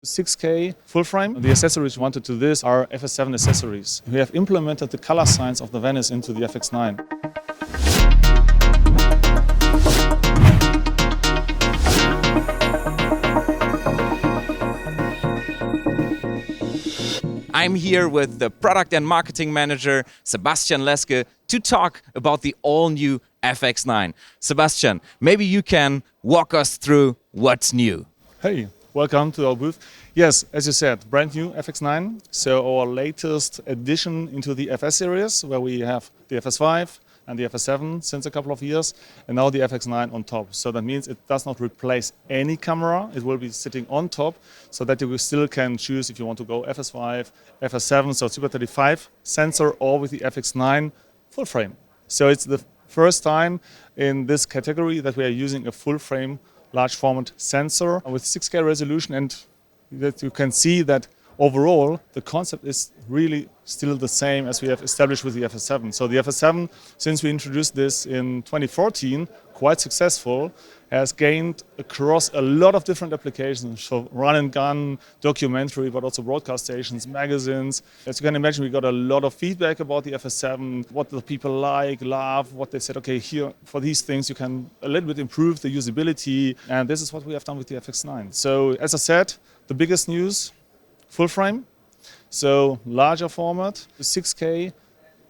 6K full frame. The accessories wanted to this are FS7 accessories. We have implemented the color science of the Venice into the FX9. I'm here with the product and marketing manager, Sebastian Leske, to talk about the all-new FX9. Sebastian, maybe you can walk us through what's new. Hey, welcome to our booth. Yes, as you said, brand new FX9. So our latest addition into the FS series, where we have the FS5 and the FS7 since a couple of years, and now the FX9 on top. So that means it does not replace any camera. It will be sitting on top, so that you still can choose if you want to go FS5, FS7, so Super 35 sensor, or with the FX9 full frame. So it's the first time in this category that we are using a full frame large format sensor with 6K resolution, and that you can see that overall the concept is really still the same as we have established with the FS7. So the FS7, since we introduced this in 2014, quite successful, has gained across a lot of different applications, so run and gun, documentary, but also broadcast stations, magazines. As you can imagine, we got a lot of feedback about the FS7, what the people like, love, what they said, okay, here for these things you can a little bit improve the usability, and this is what we have done with the FX9. So as I said, the biggest news, full frame, so larger format, 6K.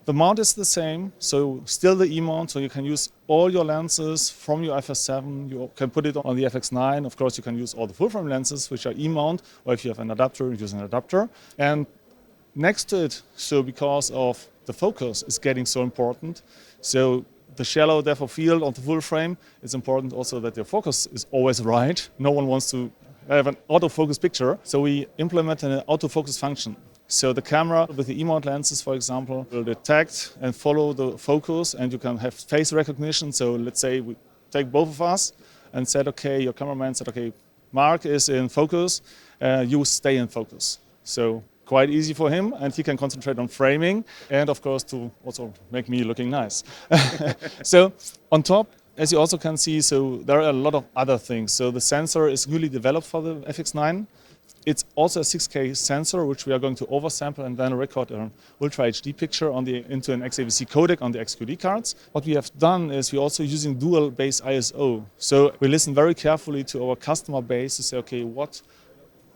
The mount is the same, so still the E-mount, so you can use all your lenses from your FS7. You can put it on the FX9. Of course, you can use all the full-frame lenses, which are E-mount, or if you have an adapter, use an adapter. And next to it, so because of the focus is getting so important, so the shallow depth of field of the full frame, it's important also that your focus is always right. No one wants to have an autofocus picture, so we implemented an autofocus function. So the camera with the E-mount lenses, for example, will detect and follow the focus, and you can have face recognition. So let's say we take both of us and said, okay, your cameraman said, okay, Mark is in focus, you stay in focus. So quite easy for him, and he can concentrate on framing and of course to also make me looking nice. So on top, as you also can see, so there are a lot of other things. So the sensor is newly developed for the FX9. It's also a 6K sensor, which we are going to oversample and then record an Ultra HD picture into an XAVC codec on the XQD cards. What we have done is we're also using dual base ISO. So we listen very carefully to our customer base to say, okay, what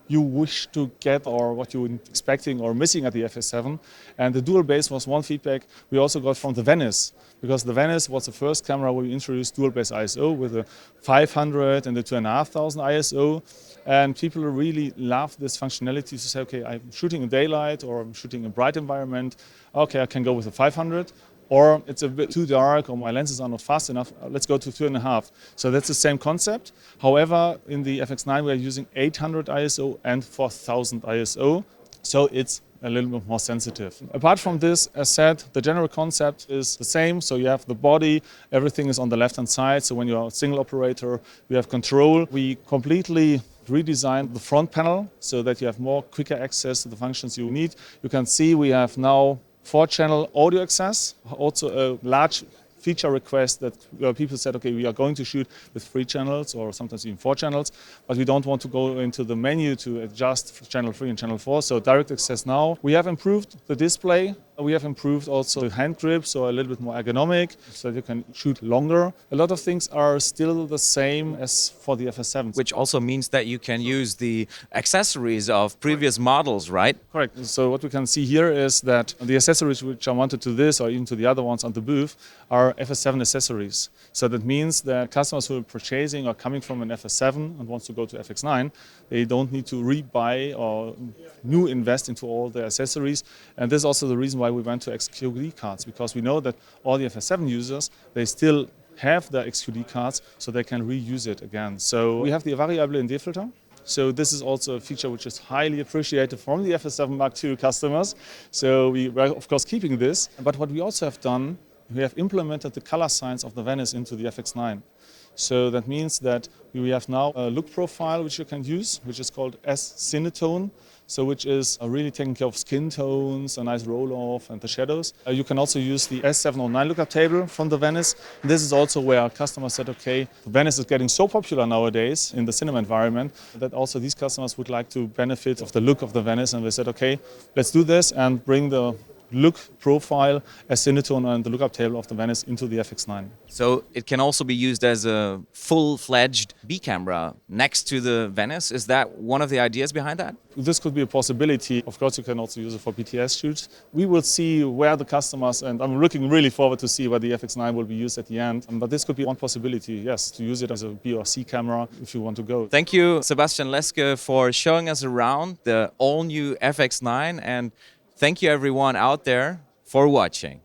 you wish to get or what you're expecting or missing at the FS7. And the dual base was one feedback we also got from the Venice, because the Venice was the first camera where we introduced dual base ISO with a 500 and the 2500 ISO. And people really love this functionality to say, okay, I'm shooting in daylight or I'm shooting in bright environment. Okay, I can go with a 500. Or it's a bit too dark, or my lenses are not fast enough, let's go to 2.5. So that's the same concept. However, in the FX9 we are using 800 ISO and 4000 ISO, so it's a little bit more sensitive. Apart from this, as said, the general concept is the same. So you have the body, everything is on the left-hand side. So when you're a single operator, you have control. We completely redesigned the front panel so that you have more quicker access to the functions you need. You can see we have now 4-channel audio access, also a large feature request that people said, okay, we are going to shoot with 3 channels or sometimes even 4 channels, but we don't want to go into the menu to adjust channel 3 and channel 4, so direct access now. We have improved the display. We have improved also the hand grip, so a little bit more ergonomic, so that you can shoot longer. A lot of things are still the same as for the FS7. Which also means that you can use the accessories of previous models, right? Correct. So what we can see here is that the accessories which are mounted to this or even to the other ones on the booth are FS7 accessories. So that means that customers who are purchasing or coming from an FS7 and wants to go to FX9, they don't need to rebuy or new invest into all the accessories. And this is also the reason why we went to XQD cards, because we know that all the FS7 users, they still have their XQD cards, so they can reuse it again. So we have the variable ND filter. So this is also a feature which is highly appreciated from the FS7 Mark II customers. So we were of course keeping this. But what we also have done, we have implemented the color science of the Venice into the FX9. So that means that we have now a look profile which you can use, which is called S-Cinnetone. So which is really taking care of skin tones, a nice roll-off and the shadows. You can also use the S709 lookup table from the Venice. This is also where customers said, okay, Venice is getting so popular nowadays in the cinema environment that also these customers would like to benefit of the look of the Venice, and they said, okay, let's do this and bring the look profile as Cinnetone and the lookup table of the Venice into the FX9. So it can also be used as a full-fledged B camera next to the Venice. Is that one of the ideas behind that? This could be a possibility. Of course, you can also use it for BTS shoots. We will see where the customers, and I'm looking really forward to see where the FX9 will be used at the end. But this could be one possibility, yes, to use it as a B or C camera if you want to go. Thank you, Sebastian Leske, for showing us around the all-new FX9, and thank you everyone out there for watching.